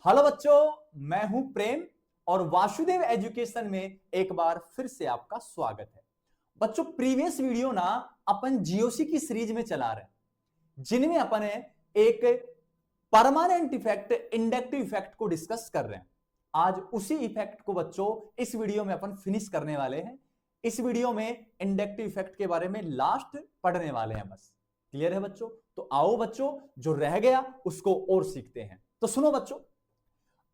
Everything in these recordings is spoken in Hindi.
हेलो बच्चों, मैं हूं प्रेम और वासुदेव एजुकेशन में एक बार फिर से आपका स्वागत है। बच्चों, प्रीवियस वीडियो ना अपन जीओसी की सीरीज में चला रहे हैं, जिनमें अपन एक परमानेंट इफेक्ट, इंडक्टिव इफेक्ट को डिस्कस कर रहे हैं। आज उसी इफेक्ट को बच्चों इस वीडियो में अपन फिनिश करने वाले हैं। इस वीडियो में इंडक्टिव इफेक्ट के बारे में लास्ट पढ़ने वाले हैं बस। क्लियर है बच्चों? तो आओ बच्चों, जो रह गया उसको और सीखते हैं। तो सुनो बच्चों,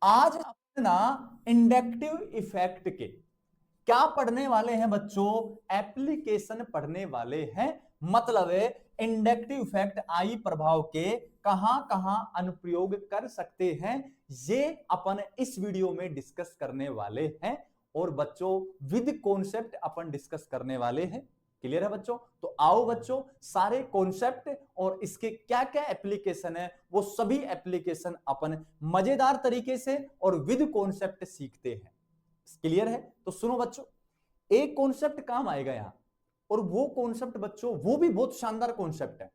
आज अपन ना इंडक्टिव इफेक्ट के क्या पढ़ने वाले हैं बच्चों? एप्लीकेशन पढ़ने वाले हैं। मतलब है इंडक्टिव इफेक्ट आई प्रभाव के कहां कहां अनुप्रयोग कर सकते हैं, ये अपन इस वीडियो में डिस्कस करने वाले हैं। और बच्चों विद कॉन्सेप्ट अपन डिस्कस करने वाले हैं। क्लियर है बच्चों? तो आओ बच्चों, सारे कॉन्सेप्ट और इसके क्या क्या एप्लीकेशन है वो सभी एप्लीकेशन अपन मजेदार तरीके से और विद कॉन्सेप्ट सीखते हैं। क्लियर है? तो सुनो बच्चों, एक कॉन्सेप्ट काम आएगा यहां, और वो कॉन्सेप्ट बच्चों वो भी बहुत शानदार कॉन्सेप्ट है।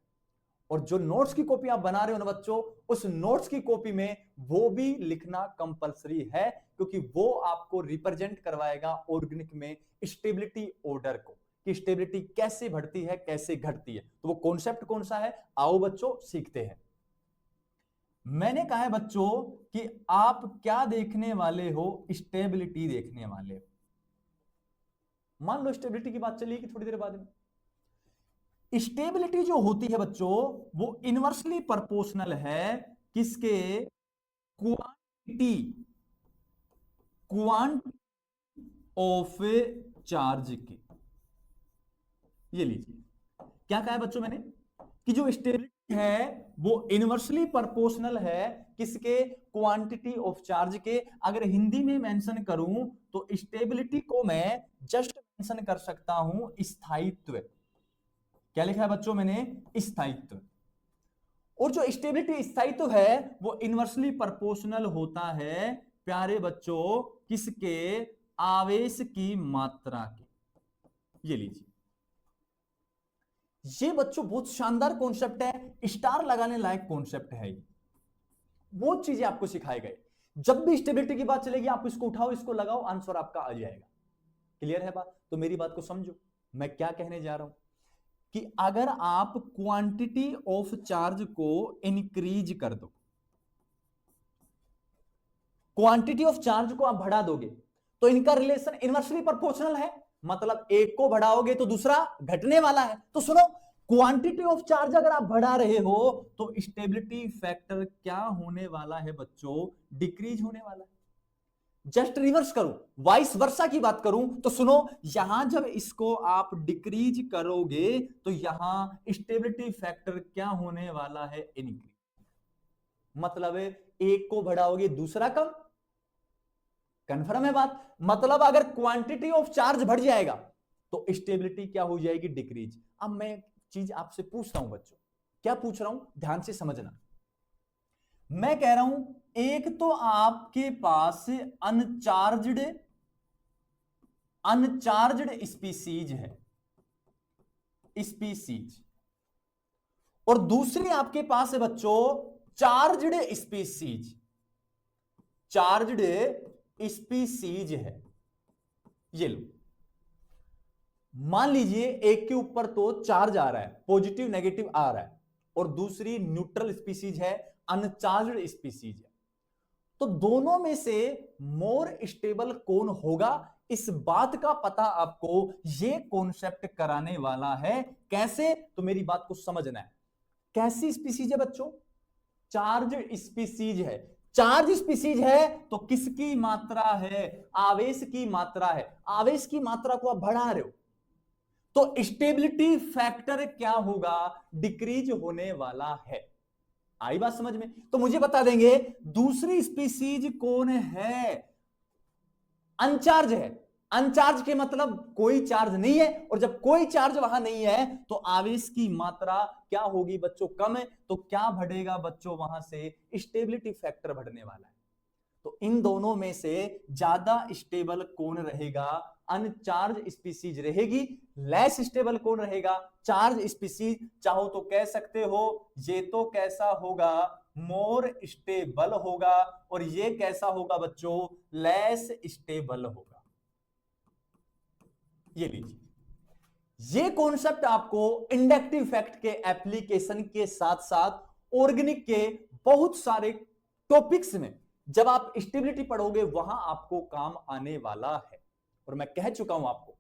और जो नोट्स की कॉपी आप बना रहे हो ना बच्चों, उस नोट्स की कॉपी में वो भी लिखना कंपलसरी है, क्योंकि वो आपको रिप्रेजेंट करवाएगा ऑर्गेनिक में स्टेबिलिटी ऑर्डर को, कि स्टेबिलिटी कैसे बढ़ती है, कैसे घटती है। तो वो कॉन्सेप्ट कौन सा है, आओ बच्चों सीखते हैं। मैंने कहा है बच्चों कि आप क्या देखने वाले हो? स्टेबिलिटी देखने वाले हो। मान लो स्टेबिलिटी की बात चलेगी थोड़ी देर बाद में। स्टेबिलिटी जो होती है बच्चों, वो इनवर्सली प्रोपोर्शनल है किसके? क्वांटिटी, क्वांटिटी ऑफ चार्ज की। ये लीजिए, क्या कहा है बच्चों मैंने कि जो स्टेबिलिटी है वो इनवर्सली प्रोपोर्शनल है किसके? क्वांटिटी ऑफ चार्ज के। अगर हिंदी में मेंशन करूं तो स्टेबिलिटी को मैं जस्ट मेंशन कर सकता हूं स्थायित्व। क्या लिखा है बच्चों मैंने? स्थायित्व। और जो स्टेबिलिटी स्थायित्व है वो इनवर्सली प्रोपोर्शनल होता है प्यारे बच्चों किसके? आवेश की मात्रा के। ये लीजिए, ये बच्चों बहुत शानदार कॉन्सेप्ट है, स्टार लगाने लायक कॉन्सेप्ट है। वो चीजें आपको सिखाए गए। जब भी स्टेबिलिटी की बात चलेगी, आप इसको उठाओ, इसको लगाओ, आंसर आपका आ जाएगा। क्लियर है बात? तो मेरी बात को समझो, मैं क्या कहने जा रहा हूं कि अगर आप क्वांटिटी ऑफ चार्ज को इंक्रीज कर दो, क्वांटिटी ऑफ चार्ज को आप बढ़ा दोगे, तो इनका रिलेशन इनवर्सली प्रोपोर्शनल है। मतलब एक को बढ़ाओगे तो दूसरा घटने वाला है। तो सुनो, क्वांटिटी ऑफ चार्ज अगर आप बढ़ा रहे हो तो स्टेबिलिटी फैक्टर क्या होने वाला है बच्चों? डिक्रीज होने वाला है। जस्ट रिवर्स करूं, वाइस वर्सा की बात करूं तो सुनो, यहां जब इसको आप डिक्रीज करोगे तो यहां स्टेबिलिटी फैक्टर क्या होने वाला है? इंक्रीज। मतलब एक को बढ़ाओगे दूसरा कम। कंफर्म है बात? मतलब अगर क्वांटिटी ऑफ चार्ज बढ़ जाएगा तो स्टेबिलिटी क्या हो जाएगी? डिक्रीज। अब मैं एक चीज आपसे पूछता हूं बच्चों, क्या पूछ रहा हूं ध्यान से समझना। मैं कह रहा हूं एक तो आपके पास अनचार्जड अनचार्जड स्पीसीज है, स्पीसीज, और दूसरी आपके पास है बच्चों चार्जड स्पीसीज, चार्जड स्पीसीज है। ये लो, मान लीजिए एक के ऊपर तो चार्ज आ रहा है, पॉजिटिव नेगेटिव आ रहा है, और दूसरी न्यूट्रल स्पीसीज है, अनचार्जड स्पीसीज है। तो दोनों में से मोर स्टेबल कौन होगा, इस बात का पता आपको ये कॉन्सेप्ट कराने वाला है। कैसे? तो मेरी बात को समझना है। कैसी स्पीसीज है बच्चों? चार्ज स्पीसीज है। चार्ज स्पीसीज है तो किसकी मात्रा है? आवेश की मात्रा है। आवेश की मात्रा को आप बढ़ा रहे हो तो स्टेबिलिटी फैक्टर क्या होगा? डिक्रीज होने वाला है। आई बात समझ में? तो मुझे बता देंगे दूसरी स्पीसीज कौन है? अनचार्ज है। अनचार्ज के मतलब कोई चार्ज नहीं है, और जब कोई चार्ज वहां नहीं है तो आवेश की मात्रा क्या होगी बच्चों? कम है। तो क्या बढ़ेगा बच्चों वहां से? स्टेबिलिटी फैक्टर बढ़ने वाला है। तो इन दोनों में से ज्यादा स्टेबल कौन रहेगा? अनचार्ज स्पीसीज रहेगी। लेस स्टेबल कौन रहेगा? Charge species. चाहो तो कह सकते हो ये तो कैसा होगा? मोर स्टेबल होगा, और ये कैसा होगा बच्चों, लेस स्टेबल होगा। ये लीजिए, ये कॉन्सेप्ट आपको इंडक्टिव इफेक्ट के एप्लीकेशन के साथ साथ ऑर्गेनिक के बहुत सारे टॉपिक्स में जब आप स्टेबिलिटी पढ़ोगे वहां आपको काम आने वाला है। और मैं कह चुका हूं आपको,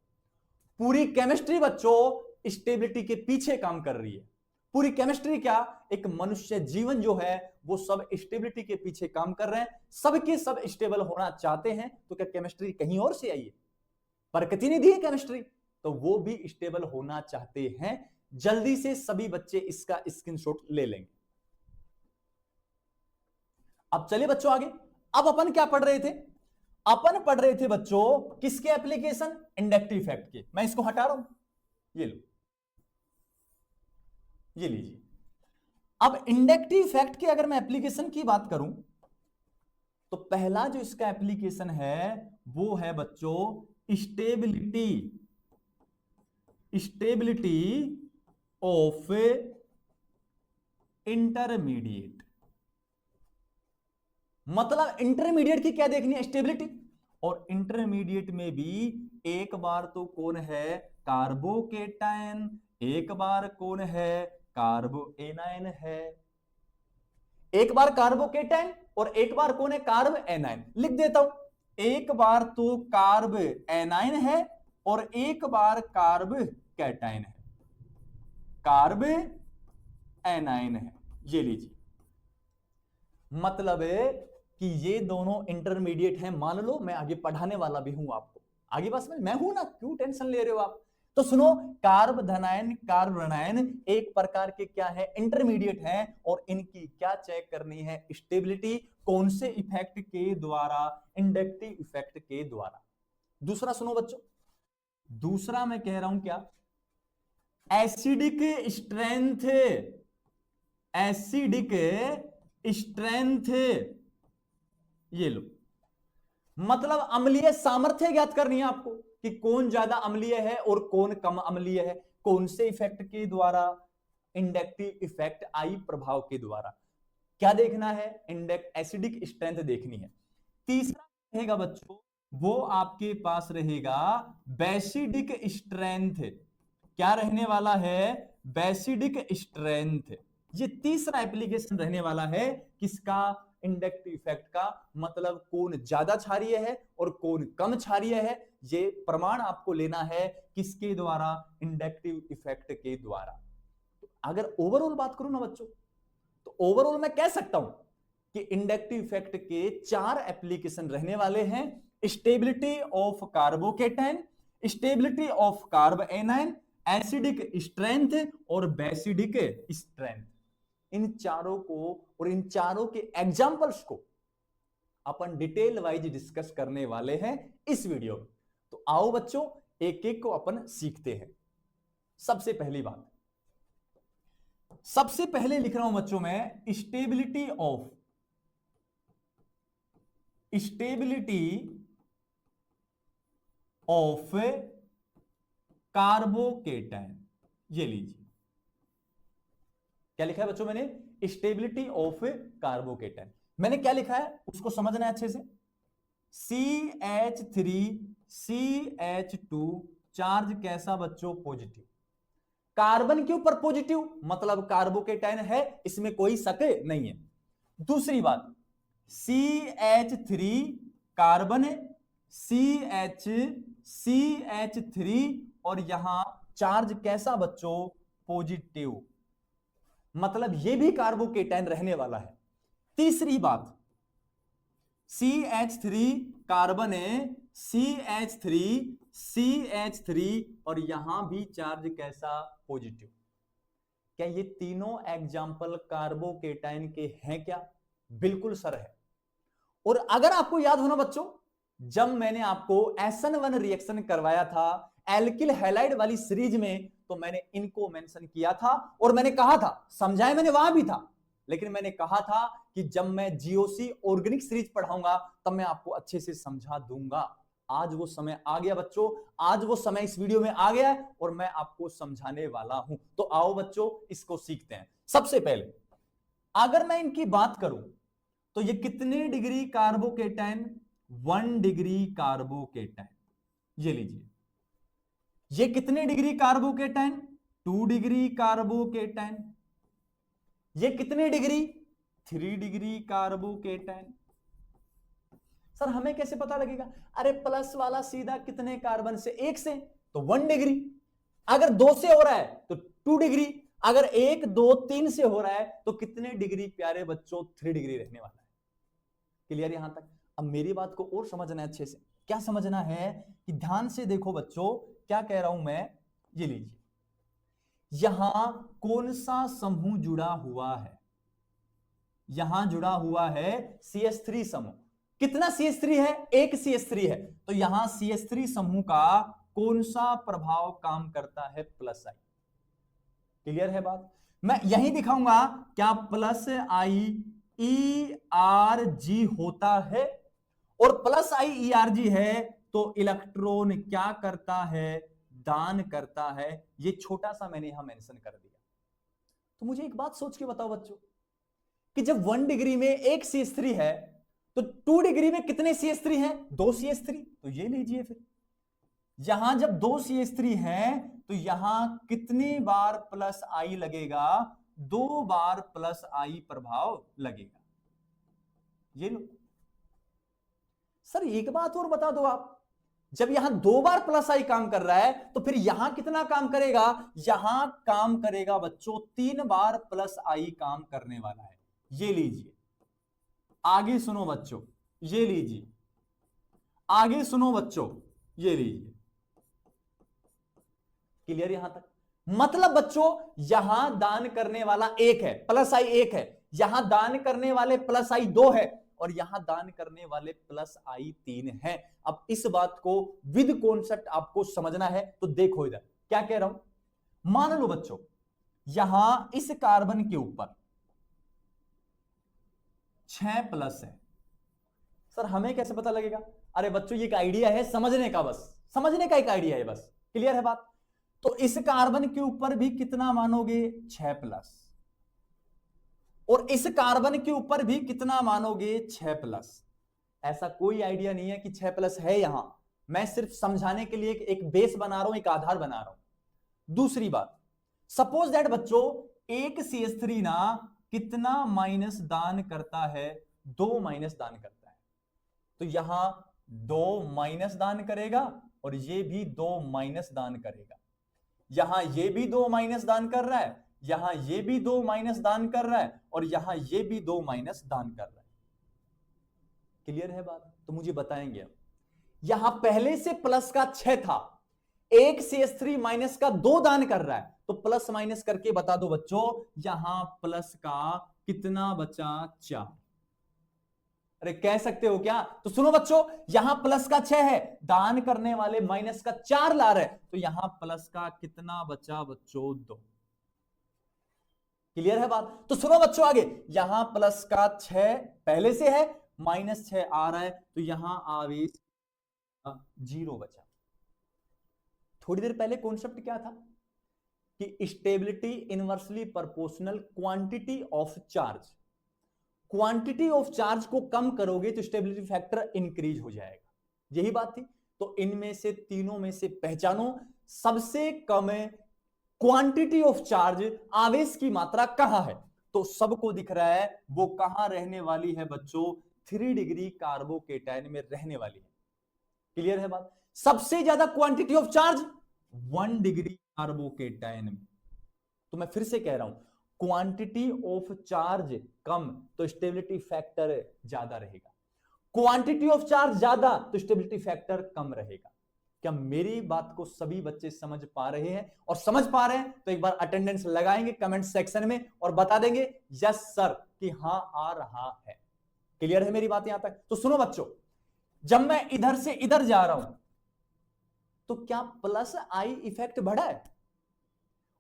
पूरी केमिस्ट्री बच्चों स्टेबिलिटी के पीछे काम कर रही है। पूरी केमिस्ट्री क्या, एक मनुष्य जीवन जो है वो सब स्टेबिलिटी के पीछे काम कर रहे हैं। सबके सब स्टेबल होना चाहते हैं, तो क्या केमिस्ट्री कहीं और से आई है? प्रकृति ने दी है केमिस्ट्री, तो वो भी स्टेबल होना चाहते हैं। जल्दी से सभी बच्चे इसका स्क्रीनशॉट ले लेंगे। अब चलिए बच्चों आगे। अब अपन क्या पढ़ रहे थे? अपन पढ़ रहे थे बच्चों किसके एप्लीकेशन, इंडक्टिव इफेक्ट के। मैं इसको हटा रहा हूं, ये लो, ये लीजिए। अब इंडक्टिव इफेक्ट के अगर मैं एप्लीकेशन की बात करूं तो पहला जो इसका एप्लीकेशन है वो है बच्चों स्टेबिलिटी, स्टेबिलिटी ऑफ इंटरमीडिएट। मतलब इंटरमीडिएट की क्या देखनी है, स्टेबिलिटी। और इंटरमीडिएट में भी एक बार तो कौन है, कार्बोकेटायन, एक बार कौन है, कार्बोएनायन है। एक बार कार्बोकेटायन और एक बार कौन है, कार्ब एनायन। लिख देता हूं, एक बार तो कार्ब एनायन है और एक बार कार्ब कैटायन है, कार्ब एनायन है। ये लीजिए, मतलब है कि ये दोनों इंटरमीडिएट हैं। मान लो मैं आगे पढ़ाने वाला भी हूं आपको, आगे बस मैं हूं ना, क्यों टेंशन ले रहे हो आप? तो सुनो, कार्ब धनायन, कार्ब ऋणायन एक प्रकार के क्या है, इंटरमीडिएट हैं, और इनकी क्या चेक करनी है, स्टेबिलिटी। कौन से इफेक्ट के द्वारा, इंडक्टिव इफेक्ट के द्वारा। दूसरा सुनो बच्चों, दूसरा मैं कह रहा हूं क्या, एसिडिक स्ट्रेंथ, एसिडिक स्ट्रेंथ। ये लो, मतलब अम्लीय सामर्थ्य ज्ञात करनी है आपको कि कौन ज्यादा अम्लीय है और कौन कम अम्लीय है। कौन से इफेक्ट के द्वारा, इंडक्टिव इफेक्ट आई प्रभाव के द्वारा। क्या देखना है, इंडक्ट एसिडिक स्ट्रेंथ देखनी है। तीसरा रहेगा बच्चों, वो आपके पास रहेगा बेसिडिक स्ट्रेंथ। क्या रहने वाला है, बेसिडिक स्ट्रेंथ। ये तीसरा एप्लीकेशन रहने वाला है किसका, इंडक्टिव इफेक्ट का। मतलब कौन ज्यादा क्षारीय है और कौन कम क्षारीय है, ये प्रमाण आपको लेना है किसके द्वारा, इंडक्टिव इफेक्ट के द्वारा। तो अगर ओवरऑल बात करूं ना बच्चों, तो ओवरऑल मैं कह सकता हूं कि इंडक्टिव इफेक्ट के 4 एप्लीकेशन रहने वाले हैं। Stability of carbocation, stability of carb anion, acidic strength और बेसिडिक स्ट्रेंथ। इन चारों को और इन चारों के एग्जांपल्स को अपन डिटेल वाइज डिस्कस करने वाले हैं इस वीडियो में। तो आओ बच्चों एक एक को अपन सीखते हैं। सबसे पहली बात, सबसे पहले लिख रहा हूं बच्चों मैं stability of, stability of carbocation. ये लीजिए, क्या लिखा है बच्चों मैंने, स्टेबिलिटी ऑफ कार्बोकेटायन। मैंने क्या लिखा है उसको समझना है अच्छे से। CH3CH2 चार्ज कैसा बच्चों, पॉजिटिव। कार्बन के ऊपर पॉजिटिव, मतलब कार्बोकेटायन है, इसमें कोई शक नहीं है। दूसरी बात, CH3 कार्बन है, CH3 और यहां चार्ज कैसा बच्चों, पॉजिटिव, मतलब यह भी कार्बोकेटायन रहने वाला है। तीसरी बात, CH3 कार्बन है, CH3 और यहां भी चार्ज कैसा, पॉजिटिव। क्या ये तीनों एग्जाम्पल कार्बोकेटायन के हैं क्या? बिल्कुल सर है। और अगर आपको याद हो ना बच्चों, जब मैंने आपको SN1 रिएक्शन करवाया था एल्किल हैलाइड वाली सीरीज में, तो मैंने इनको मेंशन किया था और मैंने कहा था, समझाया मैंने वहां भी था, लेकिन मैंने कहा था कि जब मैं GOC ऑर्गेनिक सीरीज पढ़ाऊंगा तब मैं आपको अच्छे से समझा दूंगा। आज वो समय आ गया बच्चों, आज वो समय इस वीडियो में आ गया है और मैं आपको समझाने वाला हूं। तो आओ बच्चों इसको सीखते हैं। सबसे पहले अगर मैं इनकी बात करूं तो ये कितने डिग्री कार्बोकेटाइन, 1 डिग्री कार्बोकेटाइन। ये लीजिए, ये कितने डिग्री कार्बोकेटाइन, 2 डिग्री कार्बोकेटाइन। ये कितने डिग्री, 3 डिग्री कार्बोकेटाइन। सर हमें कैसे पता लगेगा? अरे प्लस वाला सीधा कितने कार्बन से, 1 से, तो 1 डिग्री। अगर 2 से हो रहा है तो 2 डिग्री। अगर 1 2 3 से हो रहा है तो कितने डिग्री प्यारे बच्चों, 3 डिग्री रहने वाला है। क्लियर यहां तक? अब मेरी बात को और समझना है अच्छे से। क्या समझना है कि ध्यान से देखो बच्चों, क्या कह रहा हूं मैं। ये लीजिए, यहां कौन सा समूह जुड़ा हुआ है? यहां जुड़ा हुआ है CH3 समूह। कितना CH3 है? एक CH3 है। तो यहां CH3 समूह का कौन सा प्रभाव काम करता है? प्लस आई। क्लियर है बात? मैं यही दिखाऊंगा क्या प्लस आई ERG होता है। और प्लस आई ERG है तो इलेक्ट्रॉन क्या करता है? दान करता है। ये छोटा सा मैंने यहां मेंशन कर दिया। तो मुझे एक बात सोच के बताओ बच्चों कि जब 1 डिग्री में एक CH3 है तो 2 डिग्री में कितने CH3 हैं? 2 CH3। तो ये लीजिए, फिर यहां जब 2 CH3 हैं तो यहां कितनी बार प्लस आई लगेगा? 2 बार प्लस आई प्रभाव लगेगा। ये लो। सर एक बात और बता दो आप, जब यहां 2 बार प्लस आई काम कर रहा है तो फिर यहां कितना काम करेगा? यहां काम करेगा बच्चों 3 बार प्लस आई काम करने वाला है। ये लीजिए, आगे सुनो बच्चों, ये लीजिए, आगे सुनो बच्चों, ये लीजिए। क्लियर यहां तक? मतलब बच्चों यहां दान करने वाला 1 है, प्लस आई 1 है। यहां दान करने वाले प्लस आई 2 है और यहां दान करने वाले प्लस आई 3 है। अब इस बात को विद कॉन्सेप्ट आपको समझना है तो देखो इधर क्या कह रहा हूं। मान लो बच्चों यहां इस कार्बन के ऊपर 6 प्लस है। सर हमें कैसे पता लगेगा? अरे बच्चों ये एक आइडिया है समझने का, बस समझने का एक आइडिया है बस। क्लियर है बात? तो इस कार्बन के ऊपर भी कितना मानोगे? 6 प्लस। और इस कार्बन के ऊपर भी कितना मानोगे? 6 प्लस। ऐसा कोई आइडिया नहीं है कि 6 प्लस है यहां। मैं सिर्फ समझाने के लिए एक बेस बना रहा हूं, एक आधार बना रहा हूं। दूसरी बात, सपोज दैट बच्चों एक CH3 ना कितना माइनस दान करता है? 2 माइनस दान करता है। तो यहां 2 माइनस दान करेगा और ये भी 2 माइनस दान करेगा। यहां ये भी 2 माइनस दान कर रहा है, यहां ये भी 2 माइनस दान कर रहा है और यहां ये भी 2 माइनस दान कर रहा है। क्लियर है बात? तो मुझे बताएंगे अब। यहां पहले से प्लस का 6 था, एक CH3 माइनस का 2 दान कर रहा है, तो प्लस माइनस करके बता दो बच्चों यहां प्लस का कितना बचा? 4। अरे कह सकते हो क्या? तो सुनो बच्चों, यहां प्लस का 6 है, दान करने वाले माइनस का 4 ला रहे, तो यहां प्लस का कितना बचा बच्चों? 2। क्लियर है बात? तो सुनो बच्चों आगे, यहां प्लस का 6 पहले से है, माइनस 6 आ रहा है, तो यहां आवेश 0 बचा। थोड़ी देर पहले कॉन्सेप्ट क्या था कि stability inversely proportional quantity of charge. Quantity of charge को कम करोगे तो स्टेबिलिटी फैक्टर इंक्रीज हो जाएगा। यही बात थी। तो इनमें से तीनों में से पहचानो सबसे कम क्वांटिटी ऑफ चार्ज, आवेश की मात्रा कहां है? तो सबको दिख रहा है वो कहां रहने वाली है बच्चों? 3 डिग्री कार्बोकेटाइन में रहने वाली है। क्लियर है बात? सबसे ज्यादा quantity of charge 1 degree carbocation में। तो मैं फिर से कह रहा हूं, क्वांटिटी ऑफ चार्ज कम तो स्टेबिलिटी फैक्टर ज्यादा रहेगा, क्वांटिटी ऑफ चार्ज ज्यादा तो स्टेबिलिटी फैक्टर कम रहेगा। क्या मेरी बात को सभी बच्चे समझ पा रहे हैं? और समझ पा रहे हैं तो एक बार अटेंडेंस लगाएंगे कमेंट सेक्शन में और बता देंगे यस सर कि हां आ रहा है। क्लियर है मेरी बात यहां तक? तो सुनो बच्चों, जब मैं इधर से इधर जा रहा हूं तो क्या प्लस आई इफेक्ट बढ़ा है?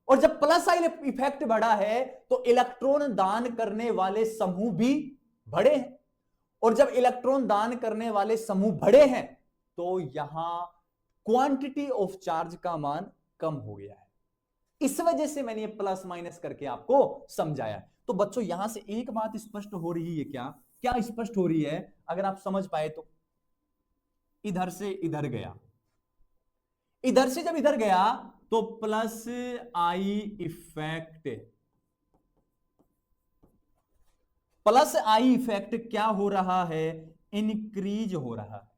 और जब प्लस आई इफेक्ट बढ़ा है तो इलेक्ट्रॉन दान करने वाले समूह भी बढ़े हैं। और जब इलेक्ट्रॉन दान करने वाले समूह बढ़े हैं तो यहां क्वांटिटी ऑफ चार्ज का मान कम हो गया है। इस वजह से मैंने ये प्लस माइनस करके आपको समझाया। तो बच्चों यहां से एक बात स्पष्ट हो रही है, क्या क्या स्पष्ट हो रही है अगर आप समझ पाए तो। इधर से इधर गया, इधर से जब इधर गया तो plus I effect, plus I effect क्या हो रहा है, इंक्रीज हो रहा है,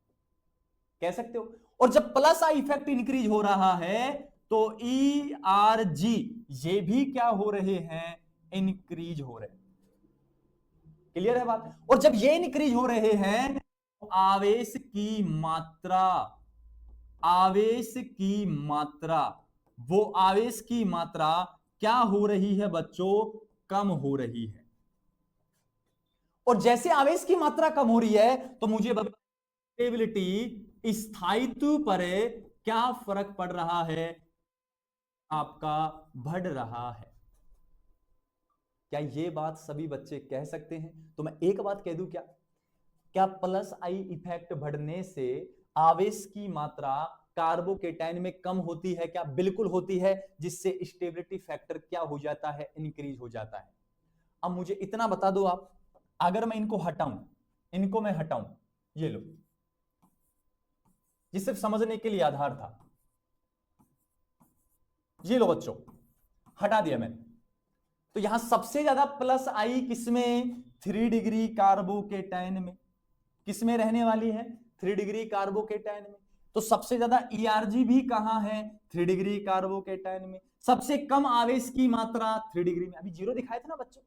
कह सकते हो। और जब प्लस आई इफेक्ट इंक्रीज हो रहा है तो ई आर जी ये भी क्या हो रहे हैं, इंक्रीज हो रहे हैं। क्लियर है बात। और जब ये इंक्रीज हो रहे हैं तो आवेश की मात्रा, आवेश की मात्रा, वो आवेश की मात्रा क्या हो रही है बच्चों, कम हो रही है। और जैसे आवेश की मात्रा कम हो रही है तो मुझे स्टेबिलिटी, स्थायित्व पर क्या फर्क पड़ रहा है, आपका बढ़ रहा है। क्या ये बात सभी बच्चे कह सकते हैं? तो मैं एक बात कह दूं, क्या क्या प्लस आई इफेक्ट बढ़ने से आवेश की मात्रा कार्बोकेटाइन में कम होती है? क्या बिल्कुल होती है, जिससे स्टेबिलिटी फैक्टर क्या हो जाता है, इंक्रीज हो जाता है। अब मुझे इतना बता दो आप, अगर मैं इनको हटाऊं, इनको मैं हटाऊं, ये लो, ये सिर्फ समझने के लिए आधार था, ये लो बच्चों, हटा दिया मैंने। तो यहां सबसे ज्यादा प्लस आई किसमें, 3 डिग्री कार्बोकेटाइन में। किसमें रहने वाली है, 3 डिग्री कार्बोकेटाइन में। तो सबसे ज्यादा ईआरजी भी कहां है, 3 डिग्री कार्बोकेटाइन में। सबसे कम आवेश की मात्रा 3 डिग्री में, अभी जीरो दिखाए थे ना बच्चों।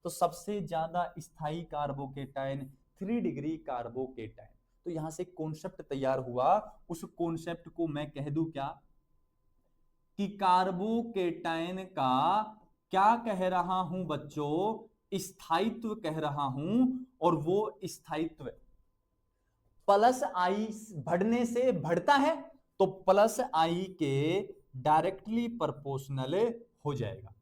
तो सबसे ज्यादा स्थायी कार्बोकेटाइन 3 डिग्री कार्बोकेटाइन। तो यहां से कॉन्सेप्ट तैयार हुआ, उस कॉन्सेप्ट को मैं कह दूं क्या, कि कार्बोकेटाइन का क्या कह रहा हूं बच्चों, स्थायित्व कह रहा हूं। और वो स्थायित्व प्लस आई बढ़ने से बढ़ता है तो प्लस आई के डायरेक्टली प्रोपोर्शनल हो जाएगा।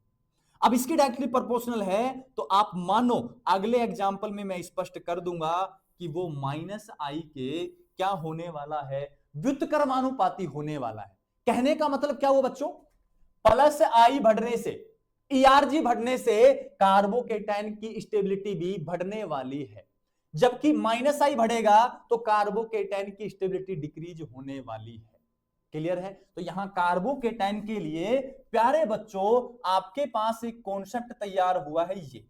अब इसकी डायरेक्टली प्रोपोर्शनल है तो आप मानो, अगले एग्जाम्पल में मैं स्पष्ट कर दूंगा कि वो माइनस आई के क्या होने वाला है, व्युत्क्रमानुपाती होने वाला है। कहने का मतलब क्या हुआ बच्चों, प्लस आई बढ़ने से, ईआरजी बढ़ने से कार्बोकेटाइन की स्टेबिलिटी भी बढ़ने वाली है, जबकि माइनस आई बढ़ेगा तो कार्बोकेटाइन की स्टेबिलिटी डिक्रीज होने वाली है। क्लियर है। तो यहां कार्बोकेटाइन के लिए प्यारे बच्चों आपके पास एक कॉन्सेप्ट तैयार हुआ है, ये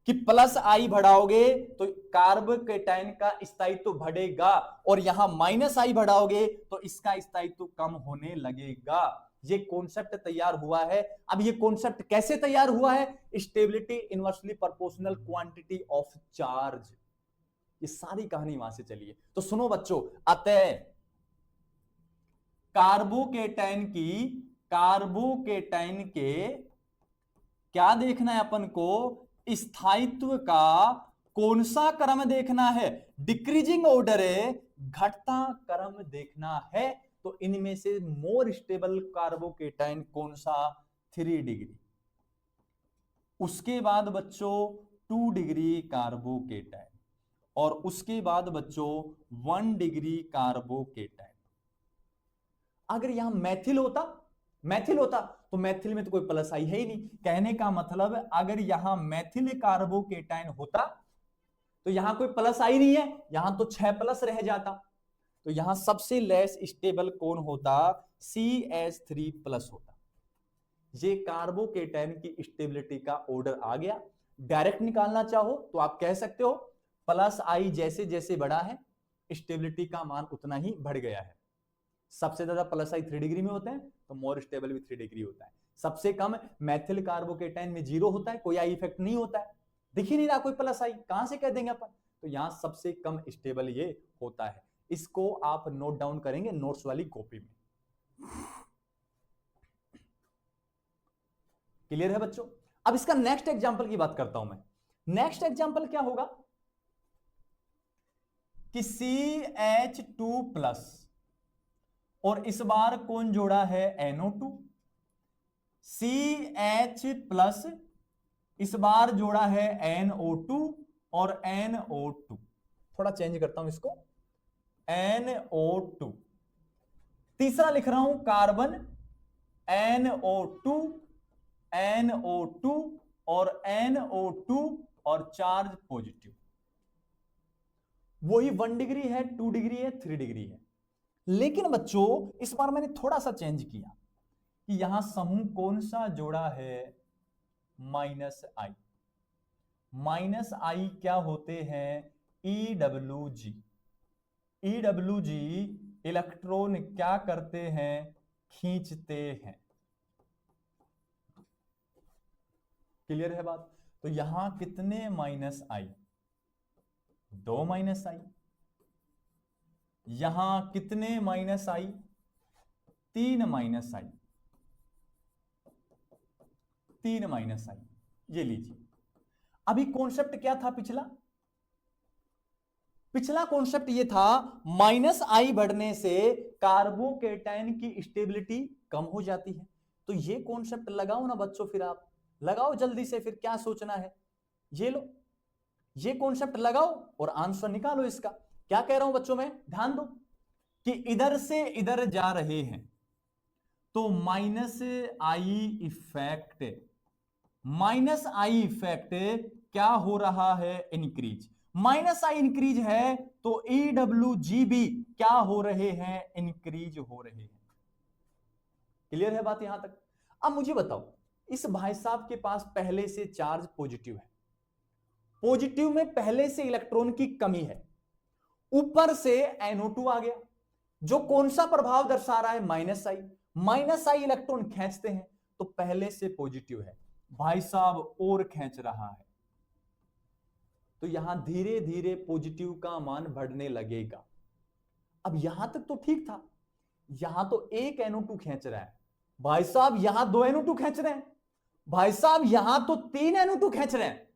कि प्लस आई बढ़ाओगे तो कार्बोकेटाइन का स्थायित्व बढ़ेगा, और यहां माइनस आई बढ़ाओगे तो इसका स्थायित्व कम होने लगेगा। ये कॉन्सेप्ट तैयार हुआ है। अब ये कॉन्सेप्ट कैसे तैयार हुआ है, stability inversely proportional quantity of charge, ये सारी कहानी वहां से चली है। तो सुनो बच्चों, अतः कार्बोकेटाइन की, कार्बोकेटाइन के क्या देखना है अपन को, स्थायित्व का कौन सा क्रम देखना है, डिक्रीजिंग ऑर्डर है, घटता क्रम देखना है। तो इनमें से मोर स्टेबल कार्बोकेटाइन कौन सा, 3 डिग्री। उसके बाद बच्चों 2 डिग्री कार्बोकेटाइन, और उसके बाद बच्चों 1 डिग्री कार्बोकेटाइन। अगर यहां मैथिल होता, मैथिल होता तो मैथिल में तो कोई प्लस आई है ही नहीं। कहने का मतलब अगर यहां मैथिल कार्बोकेटाइन होता तो यहां कोई प्लस आई नहीं है, यहां तो 6 प्लस रह जाता। तो यहां सबसे लेस स्टेबल कौन होता, CH3 प्लस होता। ये कार्बोकेटाइन की स्टेबिलिटी का ऑर्डर आ गया। डायरेक्ट निकालना चाहो तो आप कह सकते हो प्लस आई जैसे जैसे बढ़ा है स्टेबिलिटी का मान उतना ही बढ़ गया है। सबसे ज्यादा प्लस आई 3 डिग्री में होते हैं तो मोर स्टेबल भी 3 डिग्री होता है। सबसे कम मैथिल कार्बोकेटाइन में 0 होता है, कोई आई इफेक्ट नहीं होता है, दिख ही नहीं रहा कोई प्लस आई, कहां से कह देंगे अपन। तो यहां सबसे कम स्टेबल ये होता है। इसको आप नोट डाउन करेंगे नोट्स वाली कॉपी में। क्लियर है बच्चों। अब इसका नेक्स्ट एग्जांपल की बात करता हूं मैं। नेक्स्ट एग्जांपल क्या होगा कि CH2 प्लस, और इस बार कौन जोड़ा है, NO2। CH प्लस इस बार जोड़ा है NO2 और NO2, थोड़ा चेंज करता हूं इसको, NO2। तीसरा लिख रहा हूं कार्बन, NO2, NO2 और NO2 और चार्ज पॉजिटिव। वही 1 डिग्री है, 2 डिग्री है, 3 डिग्री है। लेकिन बच्चों इस बार मैंने थोड़ा सा चेंज किया कि यहां समूह कौन सा जोड़ा है, -I। -I क्या होते हैं, EWG। EWG इलेक्ट्रॉन क्या करते हैं, खींचते हैं। क्लियर है बात? तो यहां कितने -I, 2 -I। यहां कितने -I, 3 -I, 3 -I। ये लीजिए। अभी कॉन्सेप्ट क्या था पिछला? पिछला कॉन्सेप्ट ये था -I बढ़ने से कार्बोकेटाइन की स्टेबिलिटी कम हो जाती है। तो ये कॉन्सेप्ट लगाओ ना बच्चों, फिर आप लगाओ जल्दी से, फिर क्या सोचना है, ये लो, ये कॉन्सेप्ट लगाओ और आंसर निकालो इसका। क्या कह रहा हूं बच्चों मैं, ध्यान दो कि इधर से इधर जा रहे हैं तो -I इफेक्ट, -I इफेक्ट क्या हो रहा है, इंक्रीज। -I इंक्रीज है तो EWG भी क्या हो रहे हैं, इंक्रीज हो रहे हैं। क्लियर है बात यहां तक? अब मुझे बताओ, इस भाई साहब के पास पहले से चार्ज पॉजिटिव है, पॉजिटिव में पहले से इलेक्ट्रॉन की कमी है, ऊपर से NO2 आ गया, जो कौन सा प्रभाव दर्शा रहा है, -I। -I इलेक्ट्रॉन खींचते हैं, तो पहले से पॉजिटिव है, भाई साहब और खींच रहा है, तो यहां धीरे धीरे पॉजिटिव का मान बढ़ने लगेगा। अब यहां तक तो ठीक था, यहां तो एक NO2 खींच रहा है, भाई साहब यहां 2 NO2 खींच रहे हैं, भाई साहब यहां तो 3 NO2 खींच रहे हैं,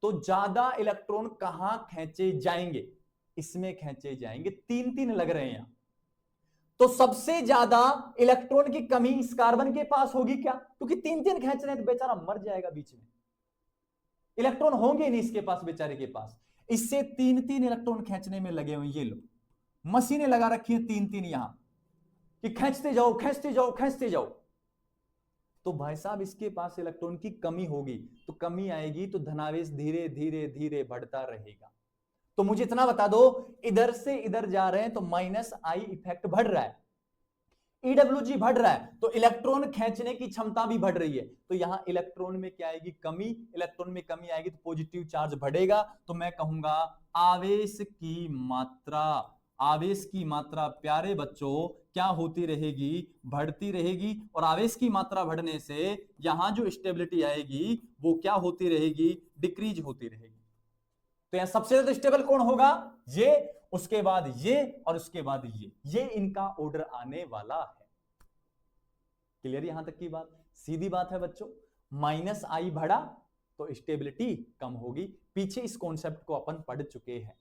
तो ज्यादा इलेक्ट्रॉन कहां खींचे जाएंगे, इसमें खींचे जाएंगे, 3-3 लग रहे हैं यहां। तो सबसे ज्यादा इलेक्ट्रॉन की कमी इस कार्बन के पास होगी क्या, क्योंकि 3-3 खींच रहे हैं तो बेचारा मर जाएगा, बीच में इलेक्ट्रॉन होंगे नहीं इसके पास, बेचारे के पास। इससे 3-3 इलेक्ट्रॉन खींचने में लगे हुए। ये लो मशीनें लगा रखी है 3-3 यहां कि खींचते जाओ खींचते जाओ खींचते जाओ। तो भाई साहब इसके पास इलेक्ट्रॉन की कमी होगी, तो कमी आएगी तो धनावेश धीरे धीरे धीरे बढ़ता रहेगा। तो मुझे इतना बता दो, इधर से इधर जा रहे हैं तो -I इफेक्ट बढ़ रहा है, EWG बढ़ रहा है, तो इलेक्ट्रॉन खींचने की क्षमता भी बढ़ रही है। तो यहां इलेक्ट्रॉन में क्या आएगी, कमी। इलेक्ट्रॉन में कमी आएगी तो पॉजिटिव चार्ज बढ़ेगा। तो मैं कहूंगा आवेश की मात्रा, आवेश की मात्रा प्यारे बच्चों क्या होती रहेगी, बढ़ती रहेगी। और आवेश की मात्रा बढ़ने से यहां जो स्टेबिलिटी आएगी वो क्या होती रहेगी, डिक्रीज होती रहेगी। तो यहां सबसे ज्यादा स्टेबल कौन होगा, ये, उसके बाद ये, और उसके बाद ये इनका ऑर्डर आने वाला है। क्लियर यहां तक की बात? सीधी बात है बच्चों, -I बढ़ा तो स्टेबिलिटी कम होगी। पीछे इस कॉन्सेप्ट को अपन पढ़ चुके हैं।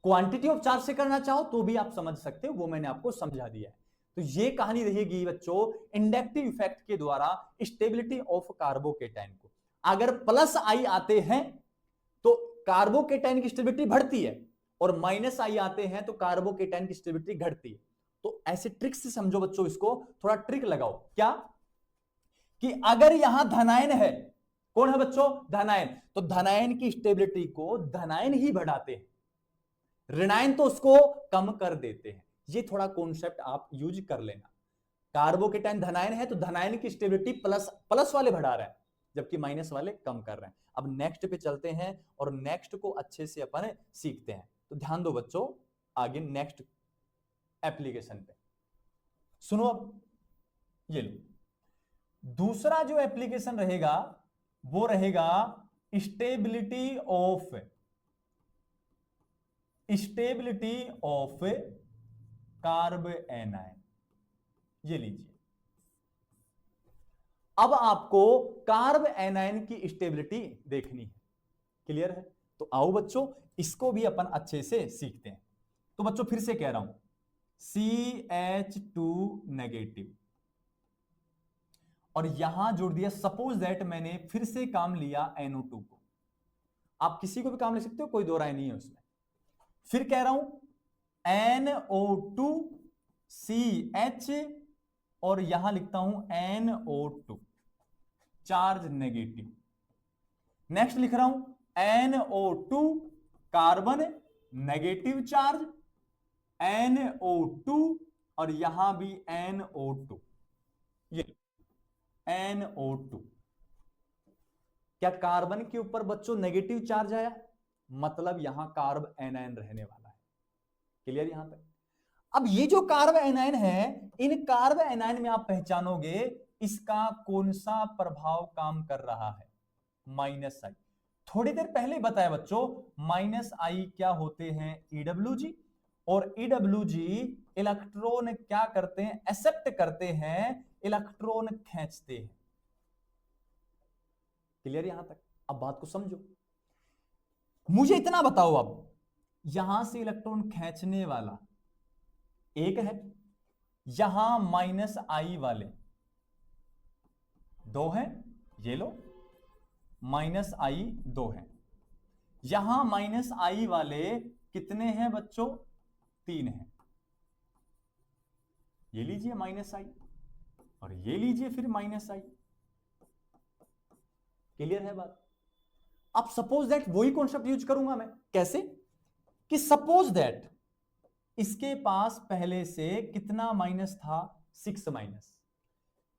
क्वांटिटी ऑफ चार्ज से करना चाहो तो भी आप समझ सकते हो, वो मैंने आपको समझा दिया है। तो ये कहानी रहेगी बच्चों इंडक्टिव इफेक्ट के द्वारा स्टेबिलिटी ऑफ कार्बोकेटाइन को। अगर +I आते हैं तो कार्बोकेटाइन की स्टेबिलिटी बढ़ती है, और -I आते हैं तो कार्बोकेटाइन की स्टेबिलिटी घटती है। तो ऐसे ट्रिक से समझो बच्चों, इसको थोड़ा ट्रिक लगाओ। क्या कि अगर यहां धनायन है, कौन है बच्चों, धनायन, तो धनायन की स्टेबिलिटी को धनायन ही बढ़ाते हैं, ऋणायन तो उसको कम कर देते हैं। ये थोड़ा कॉन्सेप्ट आप यूज कर लेना। कार्बोकेटाइन धनायन है तो धनायन की स्टेबिलिटी प्लस वाले बढ़ा रहा है, जबकि माइनस वाले कम कर रहे हैं। अब नेक्स्ट पे चलते हैं और नेक्स्ट को अच्छे से अपन सीखते हैं। तो ध्यान दो बच्चों, आगे नेक्स्ट एप्लीकेशन पे सुनो। अब ये लो, दूसरा जो एप्लीकेशन रहेगा वो रहेगा स्टेबिलिटी ऑफ कार्ब एनायन। ये लीजिए, अब आपको कार्ब एनायन की स्टेबिलिटी देखनी है। क्लियर है? तो आओ बच्चों इसको भी अपन अच्छे से सीखते हैं। तो बच्चों फिर से कह रहा हूं, CH2 नेगेटिव, और यहां जोड़ दिया, सपोज दैट मैंने फिर से काम लिया NO2 को। आप किसी को भी काम ले सकते हो, कोई दो राय नहीं है उसमें। फिर कह रहा हूं NO2CH, और यहां लिखता हूं NO2 चार्ज नेगेटिव। नेक्स्ट लिख रहा हूं NO2 carbon negative charge, NO2 और यहां भी NO2, ये NO2। क्या कार्बन के ऊपर बच्चों नेगेटिव चार्ज आया, मतलब यहां कार्ब एनायन रहने वाला है। क्लियर यहां तक। अब ये जो कार्ब एनायन है, इन कार्ब एनायन में आप पहचानोगे इसका कौन सा प्रभाव काम कर रहा है, माइनस आई। थोड़ी देर पहले बताया बच्चों, माइनस आई क्या होते हैं, EWG, और EWG इलेक्ट्रॉन क्या करते हैं, एक्सेप्ट करते हैं, इलेक्ट्रॉन खींचते हैं। क्लियर यहां तक। अब बात को समझो, मुझे इतना बताओ, अब यहां से इलेक्ट्रॉन खींचने वाला एक है, यहां माइनस आई वाले दो हैं, ये लो माइनस आई दो हैं, यहां माइनस आई वाले कितने हैं बच्चों, तीन हैं। ये लीजिए माइनस आई और ये लीजिए फिर माइनस आई। क्लियर है बात। अब सपोज दैट वही कॉन्सेप्ट यूज करूंगा मैं, कैसे कि सपोज दैट इसके पास पहले से कितना माइनस था, 6 माइनस,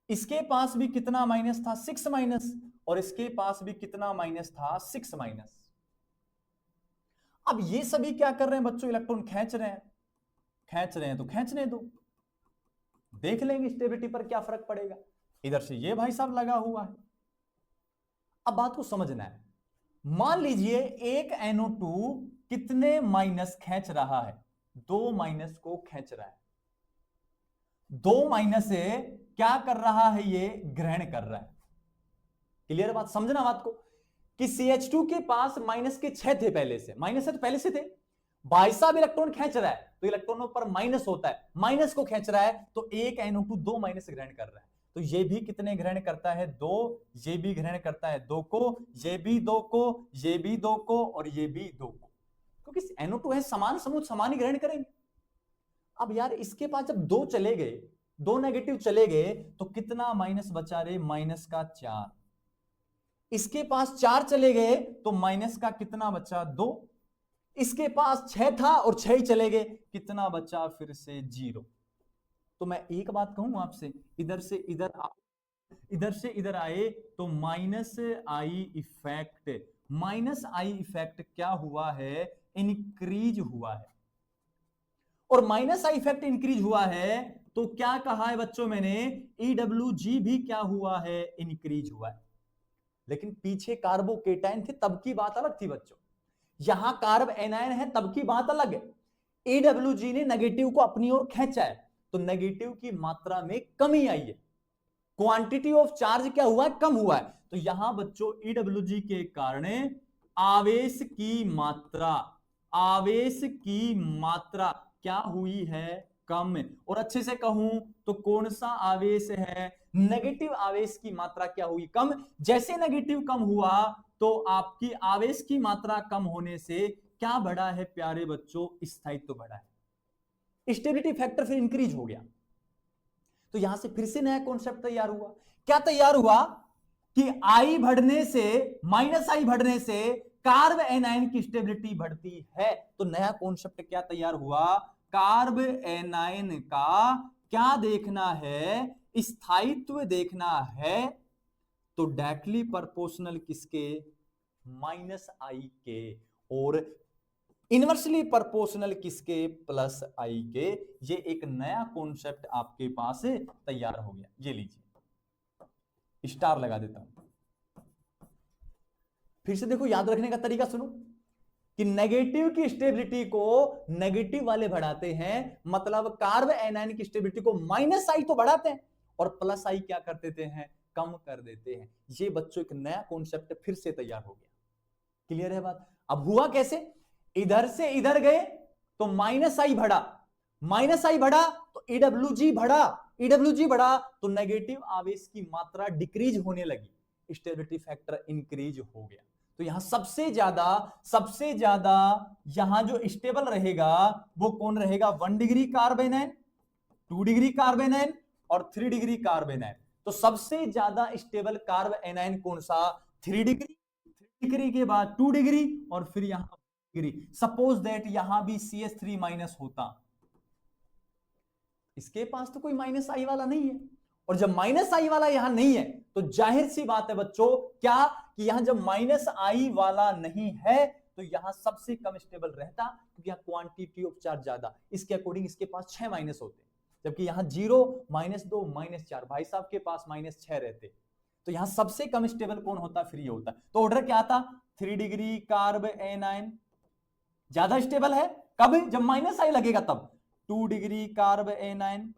इसके पास भी कितना माइनस था, 6 माइनस, और इसके पास भी कितना माइनस था, 6 माइनस। अब ये सभी क्या कर रहे हैं बच्चों, इलेक्ट्रॉन खींच रहे हैं, खींच रहे हैं तो खींचने दो, देख लेंगे स्टेबिलिटी पर क्या फर्क पड़ेगा। इधर से ये भाई साहब लगा हुआ है। अब बात को समझना है, मान लीजिए एक NO2 कितने माइनस खींच रहा है, 2 माइनस को खींच रहा है, 2 माइनस से क्या कर रहा है, ये ग्रहण कर रहा है। क्लियर बात, समझना बात को कि CH2 के पास माइनस के 6 थे पहले से, माइनस है तो पहले से थे, भाई साहब इलेक्ट्रॉन खींच रहा है तो इलेक्ट्रॉनों पर माइनस होता है, माइनस को खींच रहा है तो एक NO2 2 माइनस ग्रहण कर रहा है, तो ये भी कितने ग्रहण करता है, 2, ये भी ग्रहण करता है 2 को, ये भी 2 को, ये भी 2 को, और ये भी 2 को, क्योंकि NO2 है समान समूह, समान ही ग्रहण करेंगे। अब यार इसके पास जब 2 चले गए, 2 नेगेटिव चले गए तो कितना माइनस बचा रे, माइनस का 4। इसके पास 4 चले गए तो माइनस का कितना बचा, 2। इसके पास 6 था और 6 ही चले गए, कितना बचा फिर से 0। तो मैं एक बात कहूं आपसे, इधर से इधर इधर से इधर आए तो minus I effect, minus I effect क्या हुआ है, इंक्रीज हुआ है। और माइनस आई इफेक्ट इंक्रीज हुआ है तो क्या कहा है बच्चों मैंने, EWG भी क्या हुआ है, इंक्रीज हुआ है। लेकिन पीछे कार्बोकेटाइन थे तब की बात अलग थी बच्चों, यहां कार्ब एनायन है तब की बात अलग है। EWG ने नेगेटिव को अपनी ओर खींचा है तो नेगेटिव की मात्रा में कमी आई है, क्वांटिटी ऑफ चार्ज क्या हुआ है, कम हुआ है। तो यहां बच्चों EWG के कारण आवेश की मात्रा, आवेश की मात्रा क्या हुई है, कम। और अच्छे से कहूं तो कौन सा आवेश है, नेगेटिव आवेश की मात्रा क्या हुई, कम। जैसे नेगेटिव कम हुआ तो आपकी आवेश की मात्रा कम होने से क्या बढ़ा है प्यारे बच्चों, स्थायित्व बढ़ा है, स्टेबिलिटी फैक्टर फिर इंक्रीज हो गया। तो यहां से फिर से नया कॉन्सेप्ट तैयार हुआ, क्या तैयार हुआ कि आई बढ़ने से, माइनस आई बढ़ने से कार्ब एनायन की स्टेबिलिटी बढ़ती है। तो नया कॉन्सेप्ट क्या तैयार हुआ, कार्ब एनायन का क्या देखना है, स्थायित्व देखना है। तो डायरेक्टली प्रोपोर्शनल किसके, माइनस आई के, और इनवर्सली प्रोपोर्शनल किसके, प्लस आई के। ये एक नया कॉन्सेप्ट आपके पास तैयार हो गया। ये लीजिए स्टार लगा देता हूं, फिर से देखो, याद रखने का तरीका सुनो कि नेगेटिव की स्टेबिलिटी को नेगेटिव वाले बढ़ाते हैं, मतलब कार्ब एनायन की स्टेबिलिटी को माइनस आई तो बढ़ाते हैं और प्लस आई क्या कर देते हैं, कम कर देते हैं। ये बच्चों एक नया कॉन्सेप्ट फिर से तैयार हो गया। क्लियर है बात। अब हुआ कैसे, इधर से इधर गए तो माइनस आई बढ़ा, माइनस आई बढ़ा तो EWG बढ़ा, EWG बढ़ा तो नेगेटिव आवेश की मात्रा डिक्रीज होने लगी, स्टेबिलिटी फैक्टर इंक्रीज हो गया। तो यहां सबसे ज्यादा यहां जो स्टेबल रहेगा वो कौन रहेगा, 1 degree carb anion, 2 degree carb anion और 3 डिग्री कार्ब एनायन। तो सबसे ज्यादा स्टेबल कार्ब एनायन कौन सा, 3 डिग्री। डिग्री के बाद 2 डिग्री और फिर यहां डिग्री। सपोज दैट यहां भी CH3 माइनस होता, इसके पास तो कोई माइनस आई वाला नहीं है, और जब माइनस आई वाला यहां नहीं है तो जाहिर सी बात है बच्चों क्या कि यहां जब माइनस आई वाला नहीं है तो यहां सबसे कम स्टेबल रहता, क्योंकि यहां क्वांटिटी ऑफ चार्ज ज्यादा, इसके अकॉर्डिंग इसके पास 6 माइनस होते, जबकि यहां 0 -2 -4 भाई साहब के पास -6 रहते, तो यहां सबसे कम स्टेबल कौन होता, फिर ये होता। तो ऑर्डर क्या था, 3 डिग्री कार्ब A9 ज्यादा स्टेबल है, कब, जब माइनस आई लगेगा तब। 2 डिग्री कार्ब A9,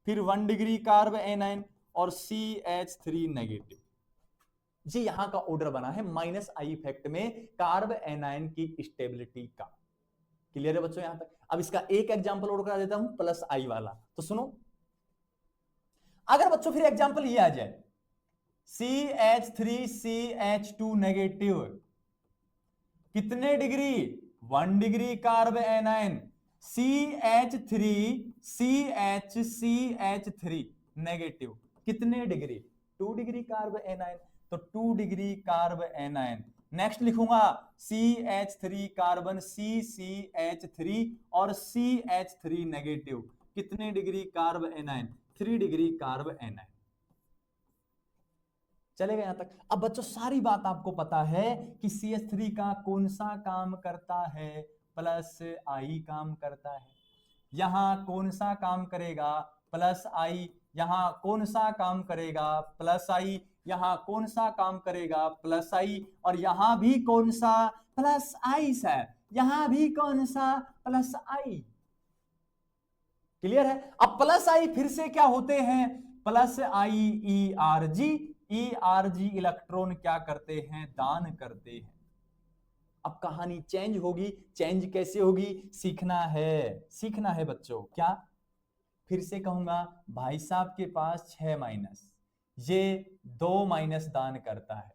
फिर 1 डिग्री कार्ब A9 और CH3 नेगेटिव। जी यहां का ऑर्डर बना है माइनस आई इफेक्ट में कार्ब एनायन की स्टेबिलिटी का। क्लियर है बच्चों यहां तक। अब इसका एक एग्जांपल और करा देता हूं प्लस आई वाला, तो सुनो। अगर बच्चों फिर एग्जांपल ये आ जाए CH3CH2 नेगेटिव, कितने degree, 1 degree carb anion, CH3CH3 negative, कितने डिग्री, 2 डिग्री कार्ब एनायन, तो 2 डिग्री कार्ब एनायन। नेक्स्ट लिखूंगा CH3 कार्बन CCH3 और CH3 नेगेटिव, कितने degree carb anion, 3 degree carb anion. चलेगा यहां तक। अब बच्चों सारी बात आपको पता है कि CH3 का कौन सा काम करता है, प्लस आई काम करता है। यहां कौन सा काम करेगा, प्लस आई, यहां कौन सा काम करेगा, प्लस आई, यहां कौन सा काम करेगा, प्लस आई, और यहां भी कौन सा, प्लस आई सर, यहां भी कौन सा, प्लस आई। क्लियर है। अब प्लस आई फिर से क्या होते हैं, प्लस आई ERG, ERG इलेक्ट्रॉन क्या करते हैं, दान करते हैं। अब कहानी चेंज होगी, चेंज कैसे होगी, सीखना है, सीखना है बच्चों। क्या, फिर से कहूंगा, भाई साहब के पास 6 माइनस, ये 2 माइनस दान करता है।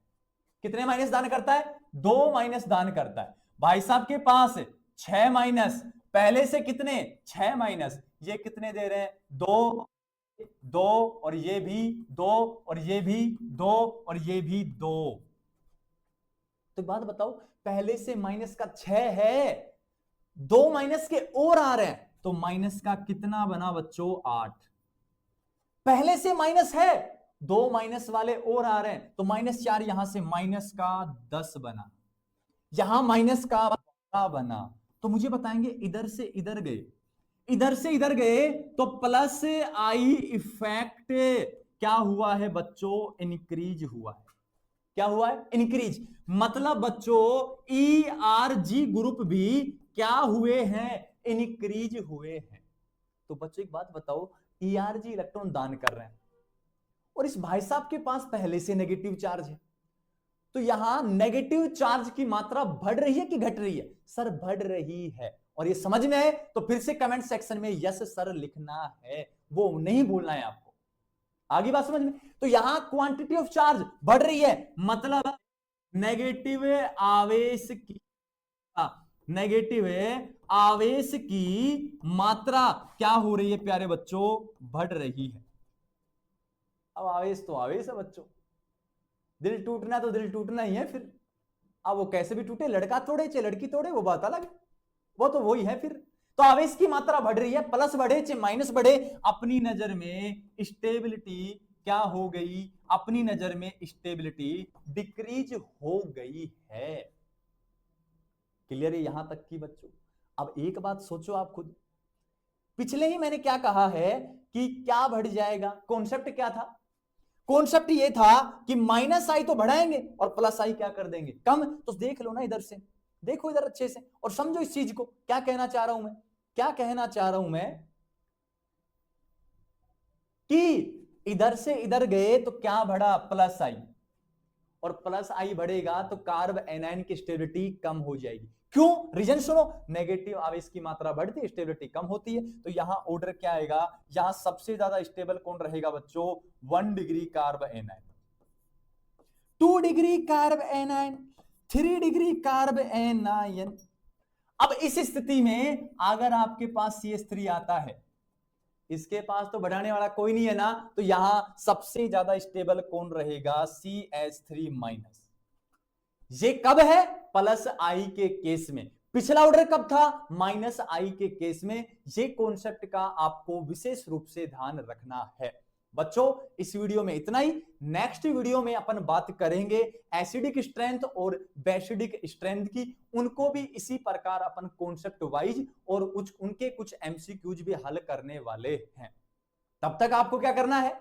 कितने माइनस दान करता है, 2 माइनस दान करता है। भाई साहब के पास 6 माइनस, पहले से कितने, 6 माइनस, ये कितने दे रहे हैं, 2 2, और ये भी 2, और ये भी 2, और ये भी 2। तो बात बताओ, पहले से माइनस का 6 है, 2 माइनस के और आ रहे हैं, तो माइनस का कितना बना बच्चों, 8। पहले से माइनस है, 2 माइनस वाले और आ रहे हैं, तो -4, यहां से माइनस का 10 बना, यहां माइनस का 12 बना। तो मुझे बताएंगे इधर से इधर गए, इधर से इधर गए, तो प्लस आई इफेक्ट क्या हुआ है बच्चों, इंक्रीज हुआ है। क्या हुआ है, इंक्रीज। मतलब बच्चों ERG ग्रुप भी क्या हुए हैं, इंक्रीज हुए हैं। तो बच्चों एक बात बताओ, ERG इलेक्ट्रॉन दान कर रहे हैं और इस भाई साहब के पास पहले से नेगेटिव चार्ज है, तो यहां नेगेटिव चार्ज की मात्रा बढ़ रही है कि घट रही है, सर बढ़ रही है। और ये समझ में है तो फिर से कमेंट सेक्शन में यस सर लिखना है, वो नहीं भूलना है आपको। आगे बात समझ में। तो यहां क्वांटिटी ऑफ चार्ज बढ़ रही है, मतलब नेगेटिव आवेश की, नेगेटिव आवेश की मात्रा क्या हो रही है प्यारे बच्चों, बढ़ रही है। अब आवेश तो आवेश है बच्चों, दिल टूटना तो दिल टूटना ही है फिर। अब वो कैसे भी टूटे, लड़का तोड़े चाहे लड़की तोड़े, वो बात अलग है, वो तो वही है फिर। तो आवेश की मात्रा बढ़ रही है, प्लस बढ़े चाहे माइनस बढ़े, अपनी नजर में स्टेबिलिटी क्या हो गई, अपनी नजर में स्टेबिलिटी डिक्रीज हो गई है। क्लियर है यहां तक की बच्चों। अब एक बात सोचो आप खुद, पिछले ही मैंने क्या कहा है कि क्या बढ़ जाएगा, कॉन्सेप्ट क्या था, कॉन्सेप्ट ये था कि माइनस आई तो बढ़ाएंगे और प्लस आई क्या कर देंगे, कम। तो देख लो ना इधर से, देखो इधर अच्छे से और समझो इस चीज को। क्या कहना चाह रहा हूं मैं, क्या कहना चाह रहा हूं मैं कि इधर से इधर गए तो क्या बढ़ा, प्लस आई, और प्लस आई बढ़ेगा तो कार्ब एनायन की स्टेबिलिटी कम हो जाएगी। क्यों, रीजन सुनो, नेगेटिव आवेश की मात्रा बढ़ती है, स्टेबिलिटी कम होती है। तो यहां ऑर्डर क्या आएगा, यहां सबसे ज्यादा स्टेबल कौन रहेगा बच्चों, 1 degree carb anion, 2 degree carb anion, 3 degree carb anion. अब इस स्थिति में अगर आपके पास CH3 आता है, इसके पास तो बढ़ाने वाला कोई नहीं है ना, तो यहां सबसे ज्यादा स्टेबल कौन रहेगा, CH3 माइनस। ये कब है? प्लस आई के केस में। पिछला ऑर्डर कब था? माइनस आई के केस में। ये कॉन्सेप्ट का आपको विशेष रूप से ध्यान रखना है। बच्चों इस वीडियो में इतना ही। नेक्स्ट वीडियो में अपन बात करेंगे एसिडिक स्ट्रेंथ और बेसिडिक स्ट्रेंथ की। उनको भी इसी प्रकार अपन कॉन्सेप्ट वाइज और उनके कुछ एमसीक्यूज भी हल करने वाले हैं। तब तक आपको क्या करना है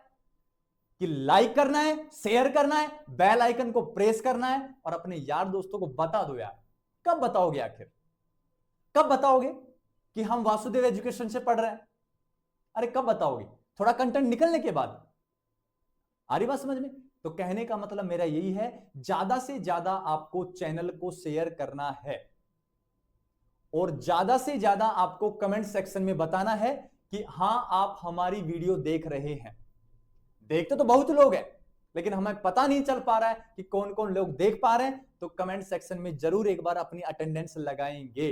कि लाइक करना है, शेयर करना है, बेल आइकन को प्रेस करना है और अपने यार दोस्तों को बता दो। यार कब बताओगे? आखिर कब बताओगे कि हम वासुदेव एजुकेशन से पढ़ रहे हैं? अरे कब बताओगे? थोड़ा कंटेंट निकलने के बाद। आ रही बात समझ में? तो कहने का मतलब मेरा यही है, ज्यादा से ज्यादा आपको चैनल को शेयर करना है और ज्यादा से ज्यादा आपको कमेंट सेक्शन में बताना है कि हां आप हमारी वीडियो देख रहे हैं। देखते तो बहुत लोग हैं, लेकिन हमें पता नहीं चल पा रहा है कि कौन कौन लोग देख पा रहे हैं। तो कमेंट सेक्शन में जरूर एक बार अपनी अटेंडेंस लगाएंगे।